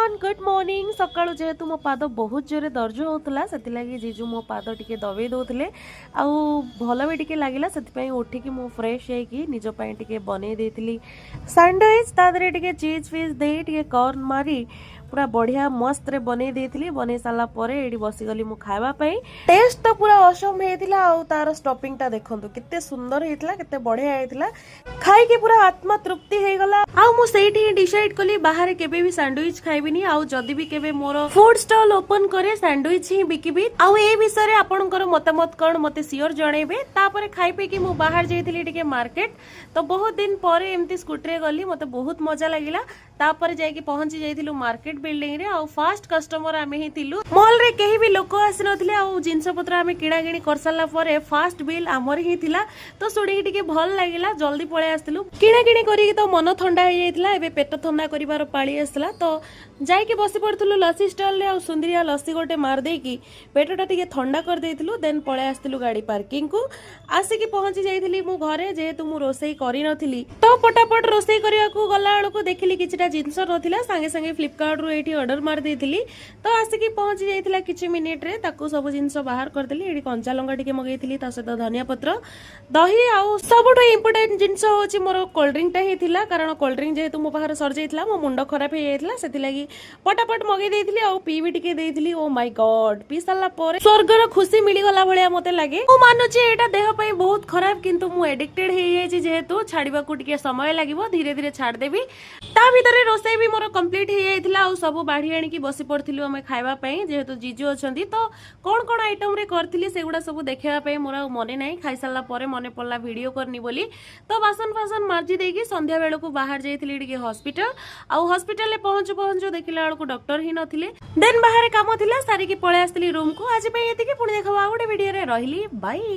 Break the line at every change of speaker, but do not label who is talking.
Everyone good morning सकाळु जेहेतु मो पाद बहुत जोरे दर्ज होता से जीजू मो पाद टिके दबे दौले आउ भल भी टिके लगिला से उठिकी मु फ्रेश होगी निजपाई टिके बनै देती सैंडविच तादरे टिके चीज फीज दे टिके कॉर्न मारी पूरा बढ़िया मस्त रे बनै देती बनै सारा पर ये बसीगली मु खावा टेस्ट तो पूरा असम होता आ तार स्टफिंग टा देखंतु कितने सुंदर होता कितने बढ़िया होता खाई के पूरा आत्मा तृप्ति हो गला आ मु सेठी डिसाइड कली बाहर केबे भी सैंडविच खाइबिनी आउ जदी भी केबे मोर फूड स्टॉल ओपन करे सैंडविच ही बिकिबी आउ ए विषय रे आपनकर मतामत कोन मते सियोर जणेबे तापर खाइ पे कि मु बाहर जाइथिली टिके मार्केट तो बहुत दिन परे एमती स्कूटी रे गली मते बहुत मजा लागिला तापर जाय कि पहुंची जाइथिलु मार्केट बिल्डिंग रे आउ फास्ट कस्टमर आमे ही थिलु मॉल रे केही भी लोक आसी नथिले आउ जिंस पत्र आमे किणा किणी कर साला परे फास्ट बिल हमर ही थिला तो सुडी टिके भल लागिला जल्दी पळे आस्तिलु किणा किणी करी तो मन ठंडा हो जाइथिला एबे पेट ठंडा करिवार पाळी आसला तो जाय कि बसी पड़थुलु लस्सी स्टॉल रे आउ सुंदरिया लस्सी गोटे मार दे कि पेटटा टिके ठंडा कर देइथिलु देन पळे आस्तिलु गाड़ी पार्किंग को आसी कि पहुंची जाइथिली मु घरे जेहेतु मु रोसई करि नथिली तो पटापट रोसई करिया को गला बेलू को देखिली किछटा जिंस नथिला संगे संगे फ्लिपकार्ट रू एठी ऑर्डर मार देइथिली तो आसी कि पहुंची जाइथिला किछि मिनिट रे ताको सब जिंस बाहर कर देली एठी कंचा लंगा टिके मगैथिली ता सहित धनिया पत्र दही आउ सबुठो इंपोर्टेंट जिंस होची मोर कोल्ड ड्रिंक टा हिथिला कारण कोल्ड ड्रिंक जेहेतु मो पाखर सर जाइथिला मो मुंड खराब हो जाइथिला सेति लागि पटापट मगै देइथिली आउ पी भी टिके देइथिली ओ माय गॉड पी साला पर स्वर्गर खुशी मिली गला भलिया मते लागे मो मानुची एटा देह पई बहुत खराब किंतु मु एडिक्टेड हे जाइछि जेहेतु छाड़ीबा को टिके समय लागिवो धीरे धीरे छाड़ देबी ता भीतर रोसई भी मोर कंप्लीट हे जाइथिला आउ सब बाढ़ी आनी की बसी पड़थिलु हमें खाइबा पई जेहेतु जीजू अछंती तो कोन कोन आइटम रे करथिली सेगुडा सब देखिबा पई मोर मने नै खाइ साला परे मने पड़ला वीडियो करनी बोली तो बासन फासन मार्जी देकी संध्या बेल को बाहर जाइथिली टिके हॉस्पिटल आउ हॉस्पिटल ले पहुंचु पहुंचु देखिला बेल को डॉक्टर ही नथिले देन बाहर काम थिला सारी की पळे आस्तिली रूम को आज पे एतिके पुणी देखबा गोटे वीडियो रे रहिली बाय।